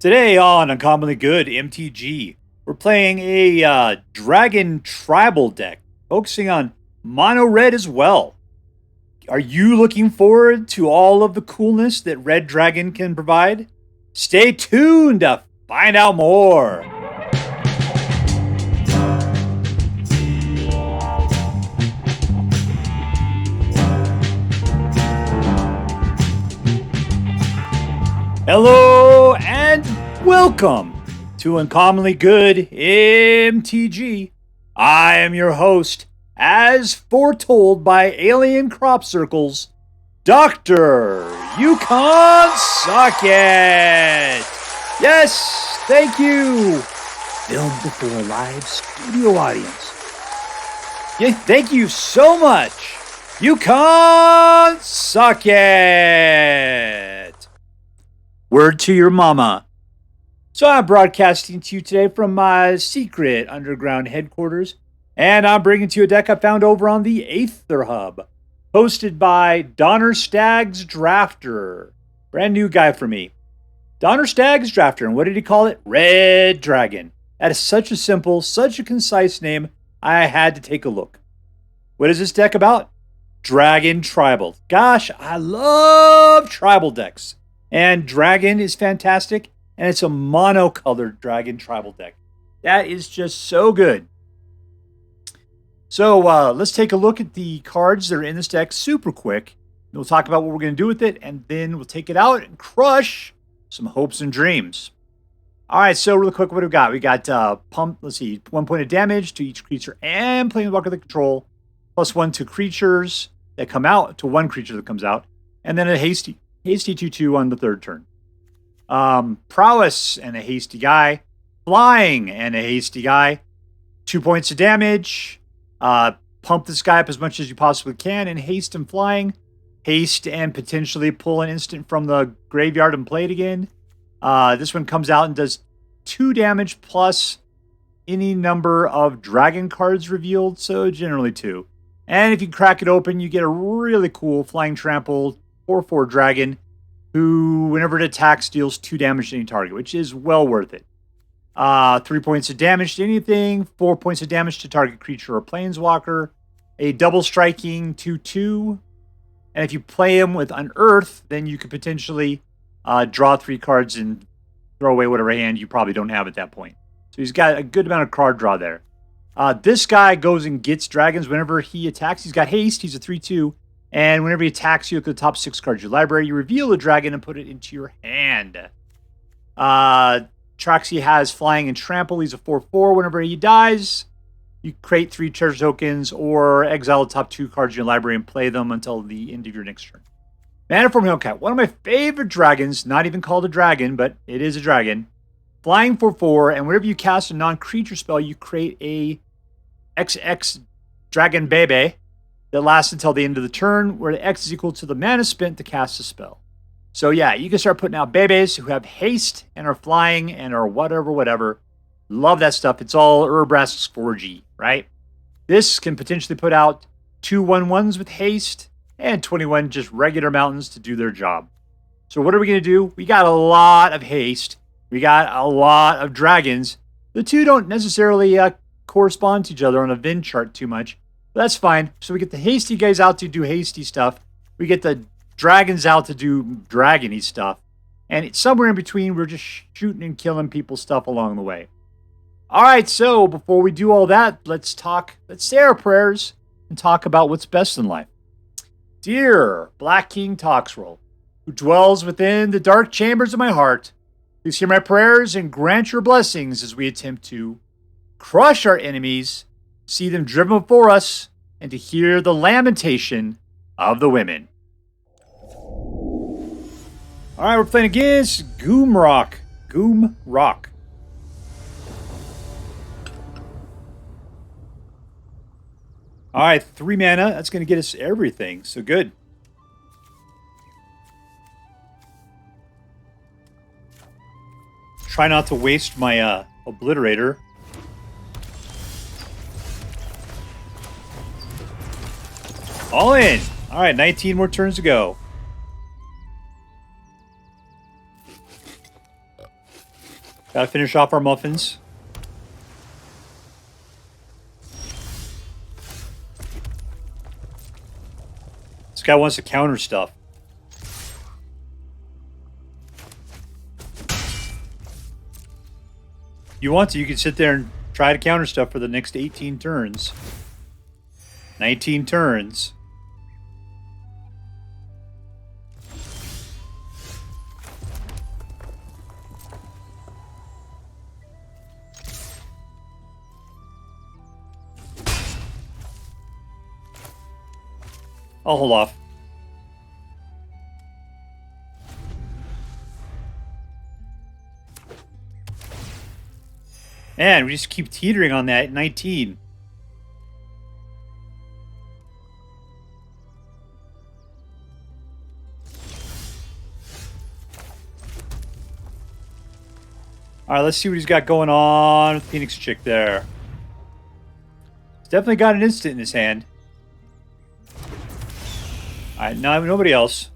Today on Uncommonly Good MTG, we're playing a Dragon Tribal deck, focusing on mono red as well. Are you looking forward to all of the coolness that Red Dragon can provide? Stay tuned to find out more. Hello and welcome to Uncommonly Good MTG. I am your host, as foretold by alien crop circles, Dr. Yukon Socket. Yes, thank you. Filmed before a live studio audience. Yeah, thank you so much, Yukon Socket. Word to your mama. So I'm broadcasting to you today from my secret underground headquarters, and I'm bringing to you a deck I found over on the Aether Hub, hosted by DonnerstagsDrafter. Brand new guy for me. DonnerstagsDrafter, and what did he call it? Red Dragon. That is such a simple, such a concise name, I had to take a look. What is this deck about? Dragon Tribal. Gosh, I love tribal decks. And Dragon is fantastic, and it's a mono-colored Dragon Tribal deck. That is just so good. So let's take a look at the cards that are in this deck super quick. We'll talk about what we're going to do with it, and then we'll take it out and crush some hopes and dreams. All right, so real quick, what do we got? We got pump. Let's see, 1 point of damage to each creature and planeswalker that control, +1 to creatures that come out, to one creature that comes out, and then a hasty 2/2 on the third turn. Prowess and a hasty guy. Flying and a hasty guy. 2 points of damage. Pump this guy up as much as you possibly can. And haste and flying. Haste and potentially pull an instant from the graveyard and play it again. This one comes out and does 2 damage plus any number of dragon cards revealed. So generally 2. And if you crack it open, you get a really cool flying trample 4/4 dragon who, whenever it attacks, deals 2 damage to any target, which is well worth it. 3 points of damage to anything, 4 points of damage to target creature or planeswalker, a double striking 2/2, and if you play him with Unearth, then you could potentially draw 3 cards and throw away whatever hand you probably don't have at that point. So he's got a good amount of card draw there. This guy goes and gets dragons whenever he attacks. He's got haste, he's a 3/2. And whenever he attacks you, look at the top 6 cards of your library. You reveal a dragon and put it into your hand. Traxi has flying and trample. He's a 4/4. Whenever he dies, you create 3 treasure tokens or exile the top 2 cards of your library and play them until the end of your next turn. Manaform Hellkite, one of my favorite dragons. Not even called a dragon, but it is a dragon. Flying 4/4, and whenever you cast a non-creature spell, you create a XX dragon baby that lasts until the end of the turn, where the X is equal to the mana spent to cast a spell. So yeah, you can start putting out babies who have haste and are flying and are whatever. Love that stuff. It's all Urabrask's 4G, right? This can potentially put out 2 1/1s with haste and 21 just regular mountains to do their job. So what are we going to do? We got a lot of haste. We got a lot of dragons. The two don't necessarily correspond to each other on a Venn chart too much. That's fine. So we get the hasty guys out to do hasty stuff. We get the dragons out to do dragony stuff. And somewhere in between, we're just shooting and killing people stuff along the way. All right, so before we do all that, let's say our prayers and talk about what's best in life. Dear Black King Toxroll, who dwells within the dark chambers of my heart, please hear my prayers and grant your blessings as we attempt to crush our enemies, see them driven before us, and to hear the lamentation of the women. All right, we're playing against Goomrock. Goomrock. All right, 3 mana. That's going to get us everything. So good. Try not to waste my Obliterator. All in. All right, 19 more turns to go. Gotta finish off our muffins. This guy wants to counter stuff. You want to, you can sit there and try to counter stuff for the next 18 turns. 19 turns. I'll hold off. Man, we just keep teetering on that 19. All right, let's see what he's got going on with Phoenix Chick there. He's definitely got an instant in his hand. All right, no, nobody else.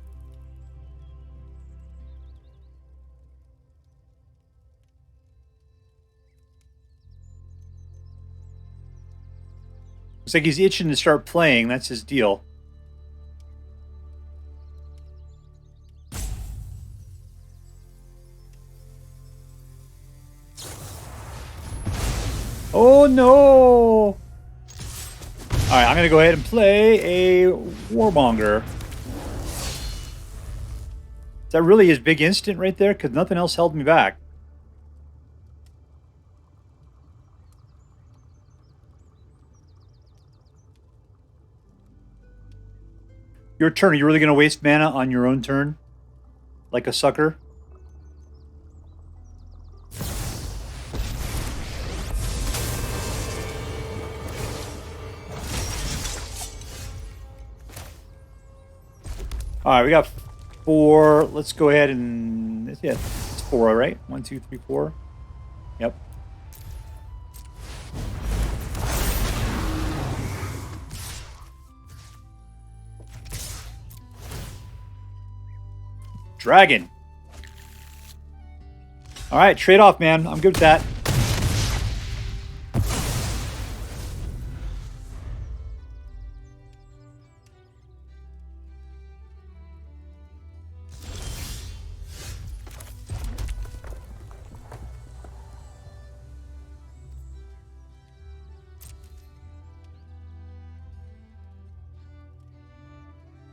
Looks like he's itching to start playing. That's his deal. Oh, no! All right, I'm going to go ahead and play a Warmonger. Is that really his big instant right there? Because nothing else held me back. Your turn. Are you really going to waste mana on your own turn? Like a sucker? Alright, we got 4. Let's go ahead and... Yeah, it's 4, right? 1, 2, 3, 4. Yep. Dragon. Alright, trade off, man. I'm good with that.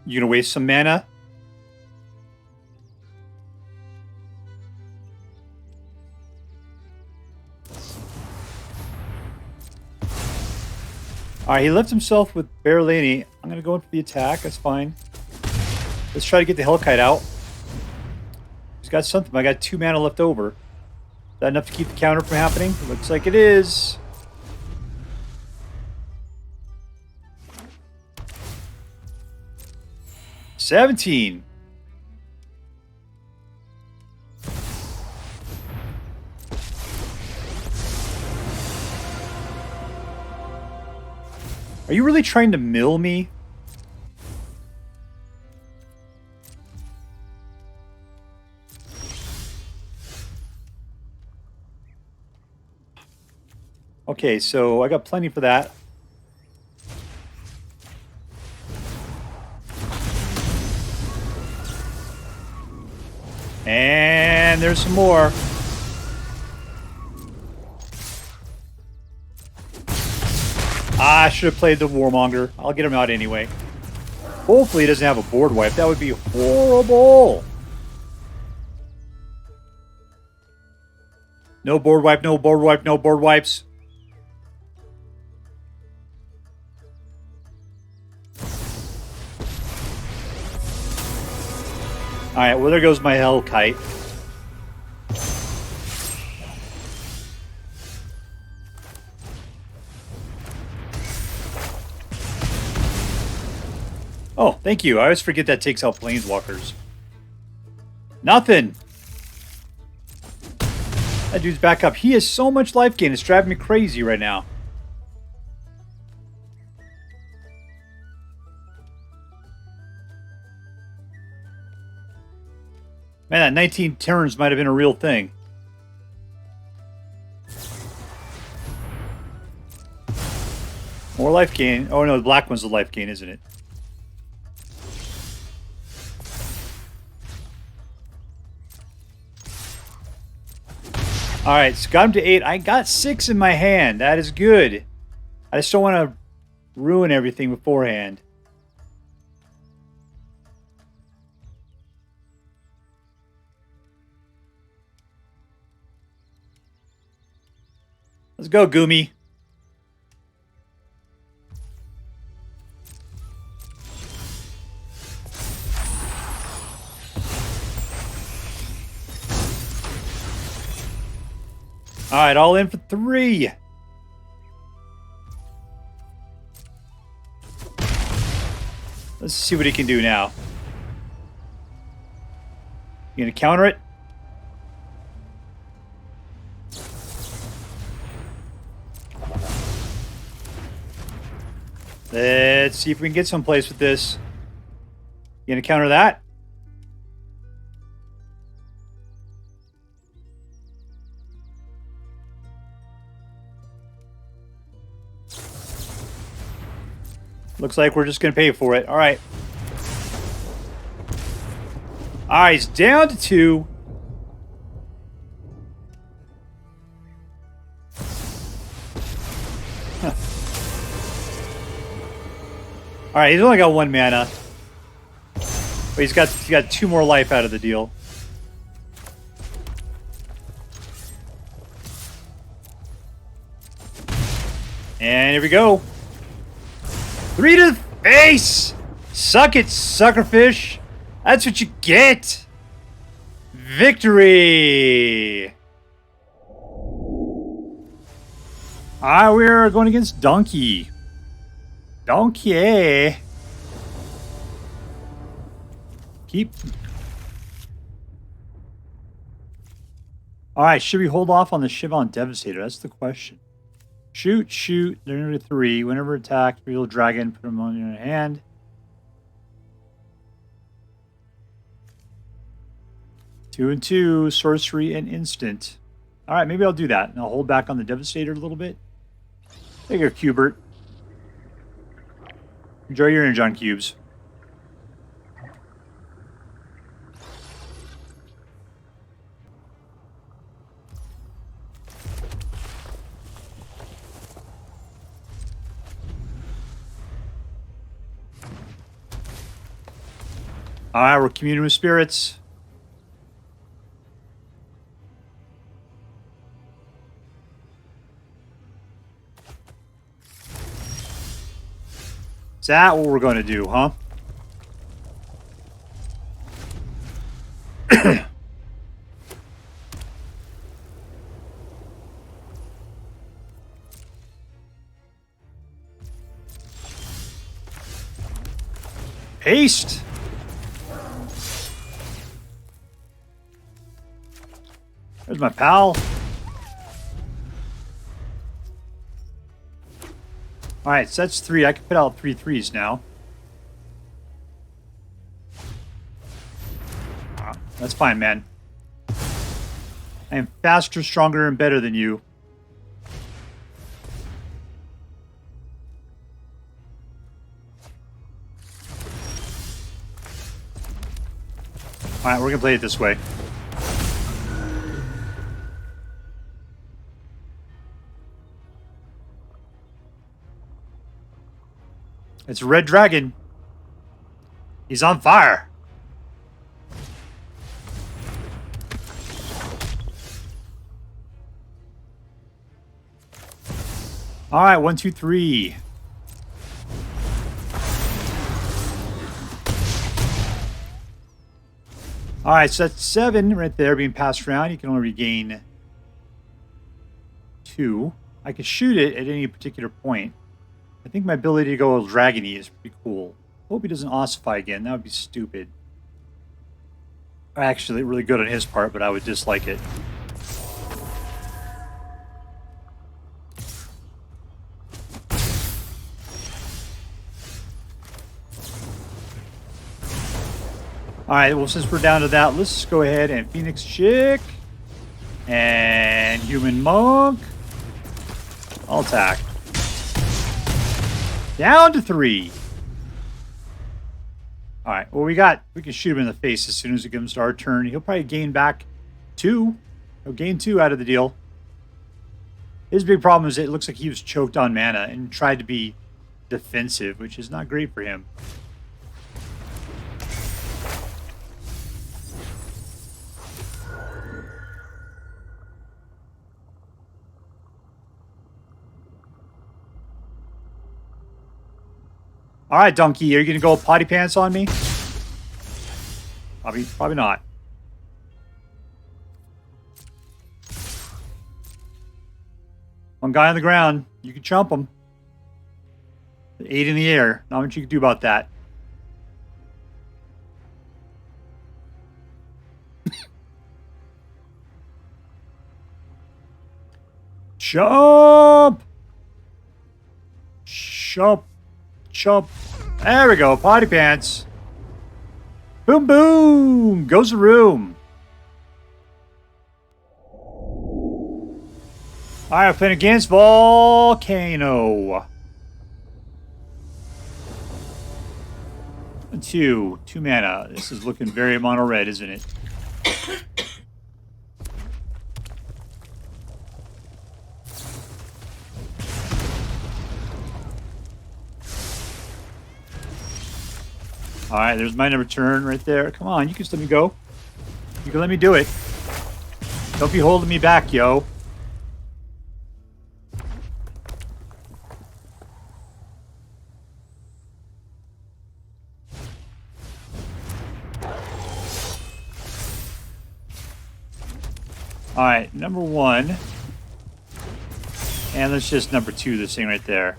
You gonna waste some mana? Alright, he left himself with Berlani. I'm gonna go in for the attack, that's fine. Let's try to get the Hellkite out. He's got something. I got 2 mana left over. Is that enough to keep the counter from happening? Looks like it is. $17. Are you really trying to mill me? Okay, so I got plenty for that. And there's some more. I should have played the Warmonger. I'll get him out anyway. Hopefully he doesn't have a board wipe. That would be horrible. No board wipe, no board wipe, no board wipes. Alright, well there goes my Hellkite. Oh, thank you. I always forget that takes out Planeswalkers. Nothing! That dude's back up. He has so much life gain. It's driving me crazy right now. Man, that 19 turns might have been a real thing. More life gain. Oh no, the black one's the life gain, isn't it? Alright, so got him to 8. I got 6 in my hand. That is good. I just don't want to ruin everything beforehand. Let's go, Goomy. All right, all in for 3. Let's see what he can do now. You gonna counter it? Let's see if we can get someplace with this. You gonna counter that? Looks like we're just going to pay for it. All right. All right, he's down to 2. Huh. All right, he's only got 1 mana. But he's got 2 more life out of the deal. And here we go. 3 to the face! Suck it, suckerfish! That's what you get! Victory! Alright, we're going against Donkie. Donkie! Keep. Alright, should we hold off on the Shivan Devastator? That's the question. Shoot. They're into 3. Whenever attacked, reveal dragon, put them on your hand. Two and 2, sorcery and instant. Alright, maybe I'll do that. And I'll hold back on the Devastator a little bit. There you go, Cubert. Enjoy your Energon cubes. Alright, we're communing with spirits. Is that what we're going to do, huh? Haste! There's my pal. Alright, so that's 3. I can put out 3 3s now. That's fine, man. I am faster, stronger, and better than you. Alright, we're gonna play it this way. It's a red dragon. He's on fire. All right, 1, 2, 3. All right, so that's 7 right there being passed around. You can only regain 2. I can shoot it at any particular point. I think my ability to go dragony is pretty cool. Hope he doesn't ossify again. That would be stupid. Actually, really good on his part, but I would dislike it. Alright, well, since we're down to that, let's go ahead and Phoenix Chick. And Human Monk. I'll attack. Down to 3. All right. Well, we can shoot him in the face as soon as it comes to our turn. He'll probably gain back 2. He'll gain 2 out of the deal. His big problem is it looks like he was choked on mana and tried to be defensive, which is not great for him. All right, Donkie, are you going to go potty pants on me? Probably not. One guy on the ground. You can chump him. 8 in the air. Not much you can do about that. Chump! Chump. Chump. There we go. Potty pants. Boom, boom. Goes the room. All right, playing against Volcano. 2 mana. This is looking very mono red, isn't it? All right, there's my number turn right there. Come on, you can just let me go. You can let me do it. Don't be holding me back, yo. All right, number 1. And let's just number 2 this thing right there.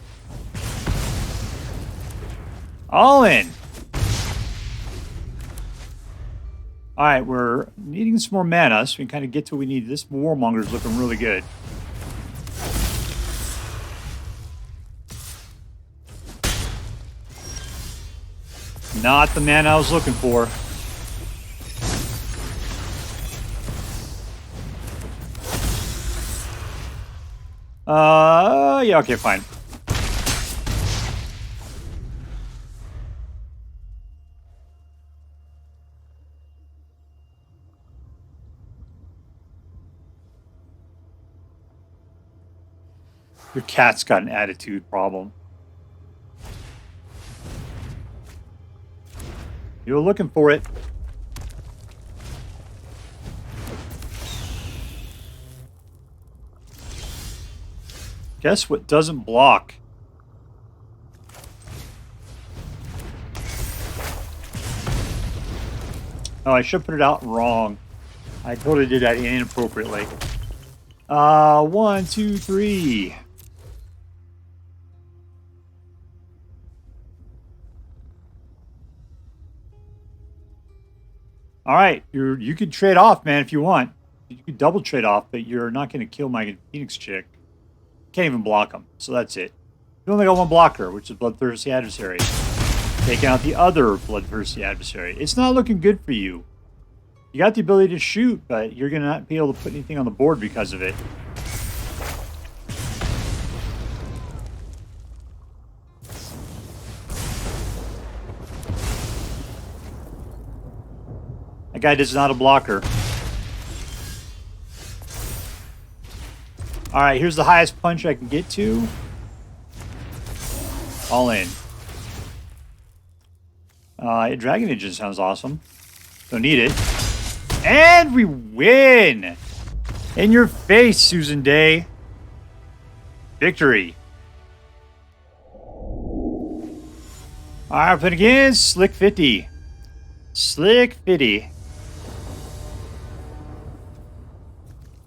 All in. All right, we're needing some more mana, so we can kind of get to what we need. This Warmonger is looking really good. Not the mana I was looking for. Yeah, okay, fine. Your cat's got an attitude problem. You were looking for it. Guess what doesn't block? Oh, I should put it out wrong. I totally did that inappropriately. 1, 2, 3. All right, you could trade off, man, if you want. You could double trade off, but you're not going to kill my Phoenix chick. Can't even block him, so that's it. You only got one blocker, which is Bloodthirsty Adversary. Taking out the other Bloodthirsty Adversary. It's not looking good for you. You got the ability to shoot, but you're going to not be able to put anything on the board because of it. That guy is not a blocker. All right, here's the highest punch I can get to. All in. Dragon Engine sounds awesome. Don't need it. And we win! In your face, Susan Day. Victory. All right, playing again. Slick 50. Slick 50.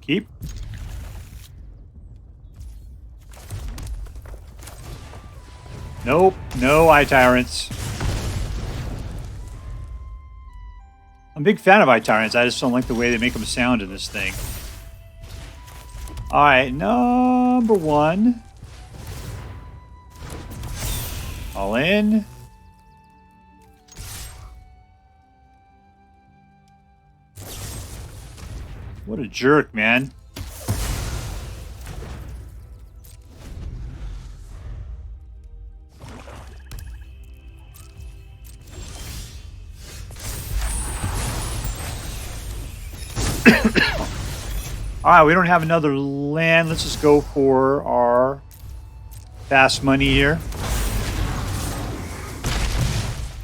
Keep. Nope, no Eye Tyrants. I'm a big fan of Eye Tyrants. I just don't like the way they make them sound in this thing. Alright, number 1. All in. What a jerk, man. All right, we don't have another land. Let's just go for our fast money here.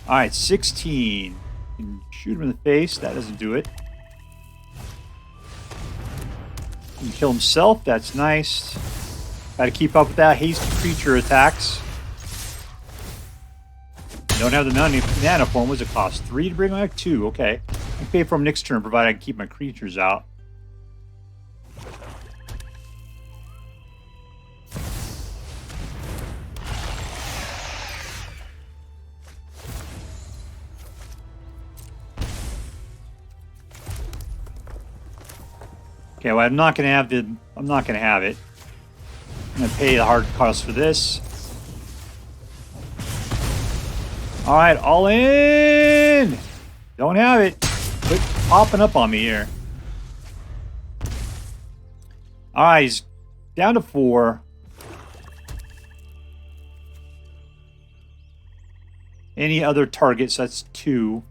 All right, 16. You can shoot him in the face. That doesn't do it. He can kill himself. That's nice. Got to keep up with that. Haste creature attacks. You don't have the Manaform. What's it cost? 3 to bring back? 2. Okay. I can pay for him next turn, provided I can keep my creatures out. Okay, well, I'm not gonna have it. I'm gonna pay the hard cost for this. All right, all in. Don't have it. Quit popping up on me here. All right, he's down to 4. Any other targets? That's 2.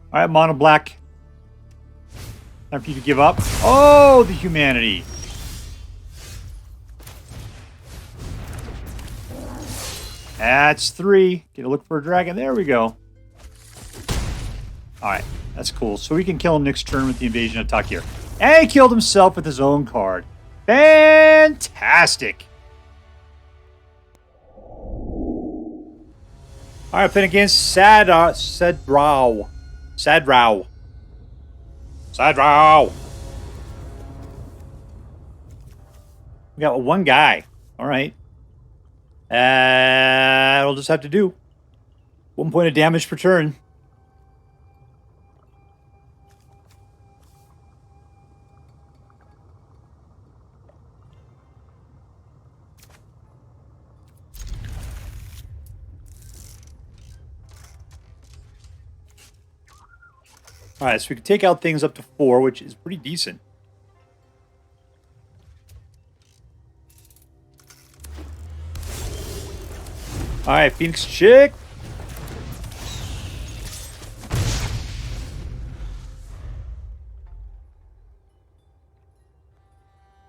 All right, mono black. Time for you to give up. Oh, the humanity. That's 3. Get a look for a dragon. There we go. All right, that's cool. So we can kill him next turn with the Invasion of Tarkir. And he killed himself with his own card. Fantastic. All right, playing against Sadrao. We got 1 guy. All right. That'll just have to do. 1 point of damage per turn. All right, so we can take out things up to 4, which is pretty decent. All right, Phoenix Chick.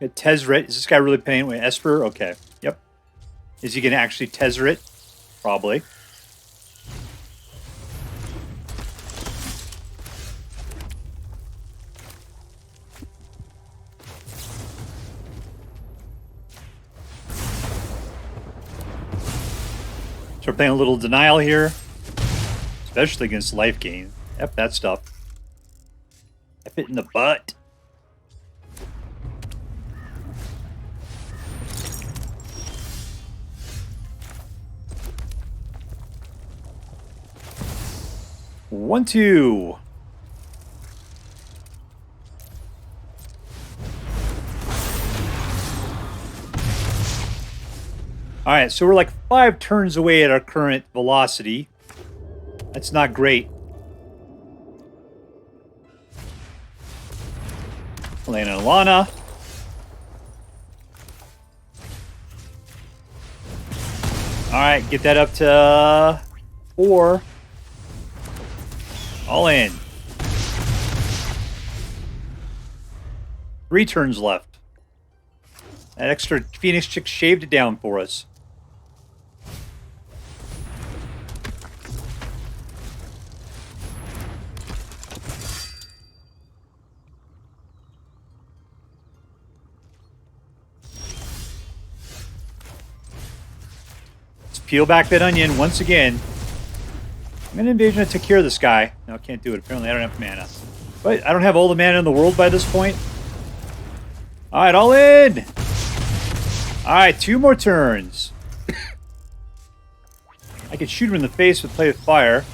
Tezzeret. Is this guy really paying? Wait, Esper? Okay. Yep. Is he going to actually Tezzeret? Probably. So we're playing a little denial here. Especially against life gain. Yep, that stuff. F it in the butt. One, 2. All right, so we're like 5 turns away at our current velocity. That's not great. Elena and Alana. All right, get that up to 4. All in. 3 turns left. That extra Phoenix Chick shaved it down for us. Let's peel back that onion once again. I'm going to Invasion to take care of this guy. No, I can't do it. Apparently I don't have mana. But I don't have all the mana in the world by this point. Alright, all in! Alright, 2 more turns. I can shoot him in the face with Play with Fire.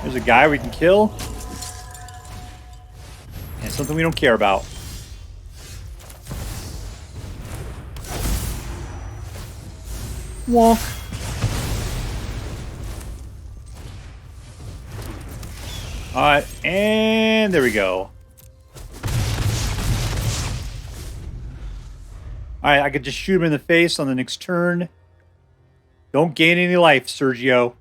There's a guy we can kill. And something we don't care about. Walk. Alright, and there we go. Alright, I could just shoot him in the face on the next turn. Don't gain any life, Sergio.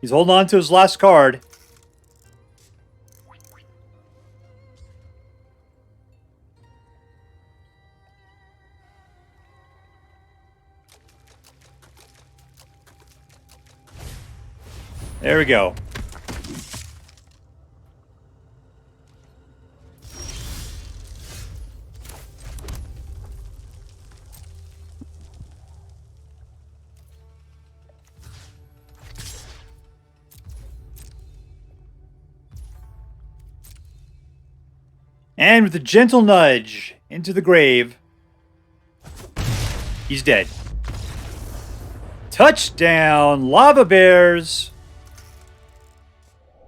He's holding on to his last card. There we go. And with a gentle nudge into the grave, he's dead. Touchdown, Lava Bears!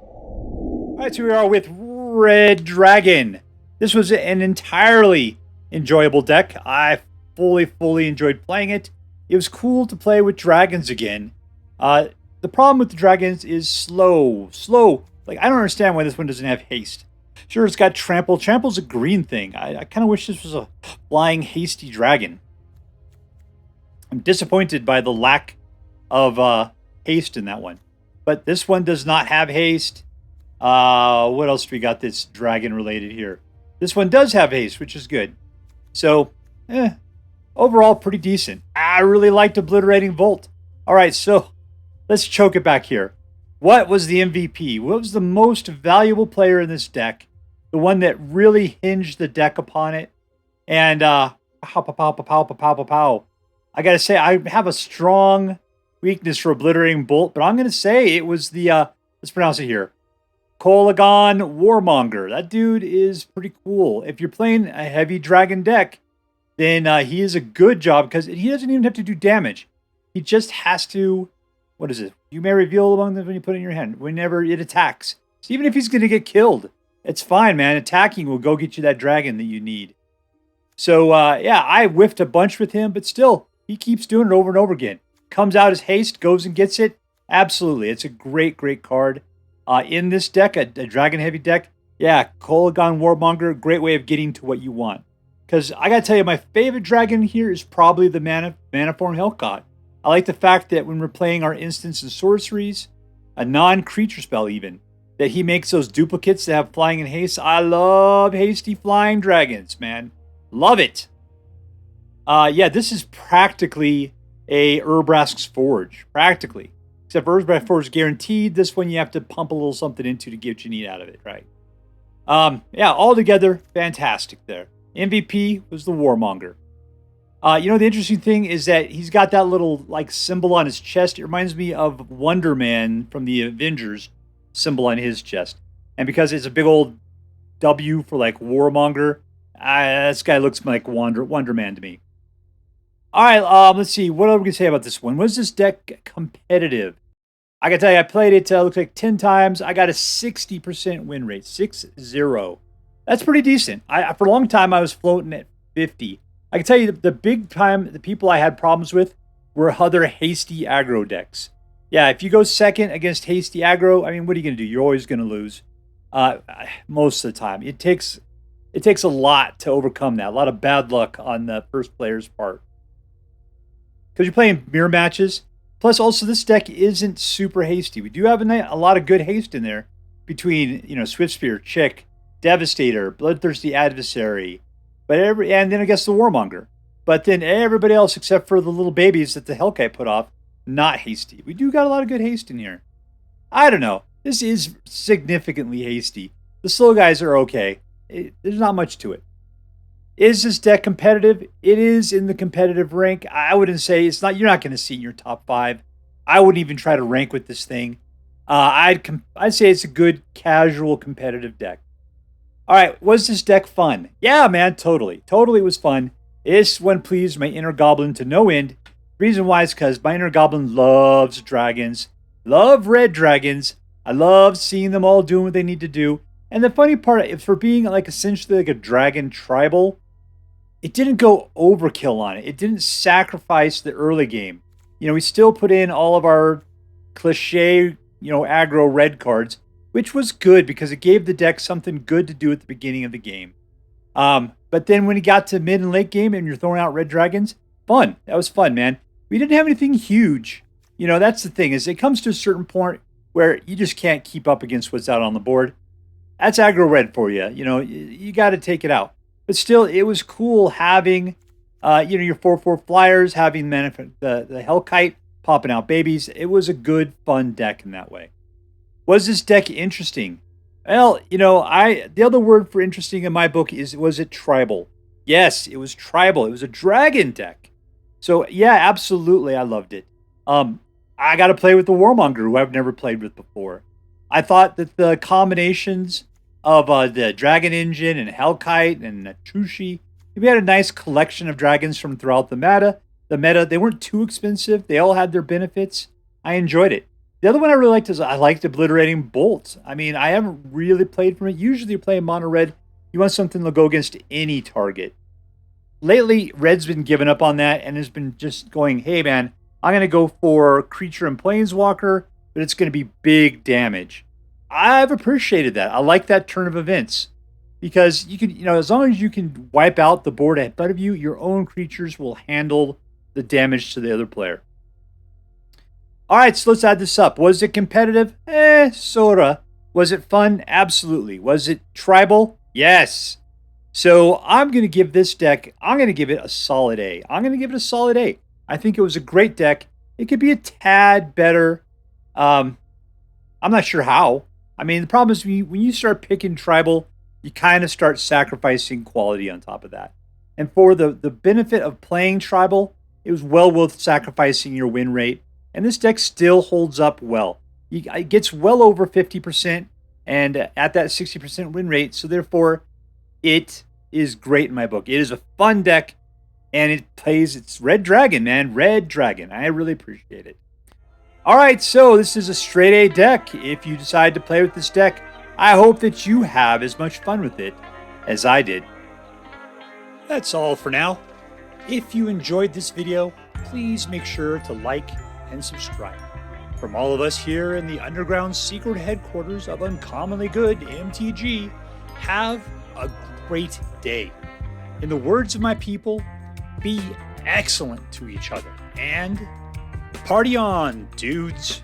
Alright, so we are with Red Dragon. This was an entirely enjoyable deck. I fully enjoyed playing it. It was cool to play with dragons again. The problem with the dragons is slow. Like, I don't understand why this one doesn't have haste. Sure, it's got trample. Trample's a green thing. I kind of wish this was a flying, hasty dragon. I'm disappointed by the lack of haste in that one. But this one does not have haste. What else do we got that's dragon related here? This one does have haste, which is good. So, overall, pretty decent. I really liked Obliterating Bolt. All right, so let's choke it back here. What was the MVP? What was the most valuable player in this deck? The one that really hinged the deck upon it. And, I gotta say, I have a strong weakness for Obliterating Bolt, but I'm gonna say it was the, let's pronounce it here. Kolaghan Warmonger. That dude is pretty cool. If you're playing a heavy dragon deck, then he is a good job because he doesn't even have to do damage. He just has to, what is it? You may reveal among them when you put it in your hand, whenever it attacks. So even if he's going to get killed, it's fine, man. Attacking will go get you that dragon that you need. So, yeah, I whiffed a bunch with him, but still, he keeps doing it over and over again. Comes out as haste, goes and gets it. Absolutely. It's a great card. In this deck, a dragon-heavy deck, yeah, Kolaghan Warmonger, great way of getting to what you want. Because I got to tell you, my favorite dragon here is probably the Manaform Hellkite. I like the fact that when we're playing our instants and sorceries, a non-creature spell even, that he makes those duplicates that have flying and haste. I love hasty flying dragons, man. Love it. Yeah, this is practically a Urbrask's Forge. Practically. Except for Urbrask's Forge is guaranteed. This one you have to pump a little something into to get what you need out of it, right? Yeah, altogether, fantastic there. MVP was the Warmonger. You know, the interesting thing is that he's got that little, like, symbol on his chest. It reminds me of Wonder Man from the Avengers symbol on his chest. And because it's a big old W for, like, Warmonger, this guy looks like Wonder Man to me. All right, let's see. What are we going to say about this one? Was this deck competitive? I got to tell you, I played it, looks like 10 times. I got a 60% win rate, 6-0. That's pretty decent. For a long time, I was floating at 50. I can tell you the big time, the people I had problems with were other hasty aggro decks. Yeah, if you go second against hasty aggro, I mean, what are you going to do? You're always going to lose. Most of the time. It takes a lot to overcome that. A lot of bad luck on the first player's part. Because you're playing mirror matches. Plus, also, this deck isn't super hasty. We do have a lot of good haste in there between, you know, Swiftspear, Chick, Devastator, Bloodthirsty Adversary, and then I guess the Warmonger. But then everybody else except for the little babies that the Hellkite put off, not hasty. We do got a lot of good haste in here. I don't know. This is significantly hasty. The slow guys are okay. There's not much to it. Is this deck competitive? It is in the competitive rank. I wouldn't say it's not. You're not going to see in your top 5. I wouldn't even try to rank with this thing. I'd say it's a good casual competitive deck. All right, was this deck fun? Yeah, man, totally. Totally was fun. This one pleased my inner goblin to no end. Reason why is because my inner goblin loves dragons. Love red dragons. I love seeing them all doing what they need to do. And the funny part, for being like essentially like a dragon tribal, it didn't go overkill on it. It didn't sacrifice the early game. You know, we still put in all of our cliche, you know, aggro red cards, which was good because it gave the deck something good to do at the beginning of the game. But then when you got to mid and late game and you're throwing out red dragons, fun. That was fun, man. We didn't have anything huge. You know, that's the thing, is it comes to a certain point where you just can't keep up against what's out on the board. That's aggro red for you. You know, you got to take it out. But still, it was cool having, your 4/4 flyers, having the Hellkite popping out babies. It was a good, fun deck in that way. Was this deck interesting? Well, the other word for interesting in my book was it tribal? Yes, it was tribal. It was a dragon deck. So yeah, absolutely, I loved it. I got to play with the Warmonger, who I've never played with before. I thought that the combinations of the Dragon Engine and Hellkite and Atsushi, we had a nice collection of dragons from throughout the meta. They weren't too expensive. They all had their benefits. I enjoyed it. The other one I really liked is I liked Obliterating Bolt. I mean, I haven't really played from it. Usually you play mono red, you want something to go against any target. Lately, red's been giving up on that and has been just going, hey man, I'm going to go for creature and planeswalker, but it's going to be big damage. I've appreciated that. I like that turn of events because you can, as long as you can wipe out the board ahead of you, your own creatures will handle the damage to the other player. All right, so let's add this up. Was it competitive? Sorta. Was it fun? Absolutely. Was it tribal? Yes. So I'm going to give this deck, I'm going to give it a solid A. I think it was a great deck. It could be a tad better. I'm not sure how. I mean, the problem is when you start picking tribal, you kind of start sacrificing quality on top of that. And for the benefit of playing tribal, it was well worth sacrificing your win rate. And this deck still holds up well. It gets well over 50% and at that 60% win rate. So therefore, it is great in my book. It is a fun deck. And it's Red Dragon, man. Red Dragon. I really appreciate it. All right, so this is a straight A deck. If you decide to play with this deck, I hope that you have as much fun with it as I did. That's all for now. If you enjoyed this video, please make sure to like and subscribe. From all of us here in the underground secret headquarters of Uncommonly Good MTG, have a great day. In the words of my people, be excellent to each other, and party on, dudes.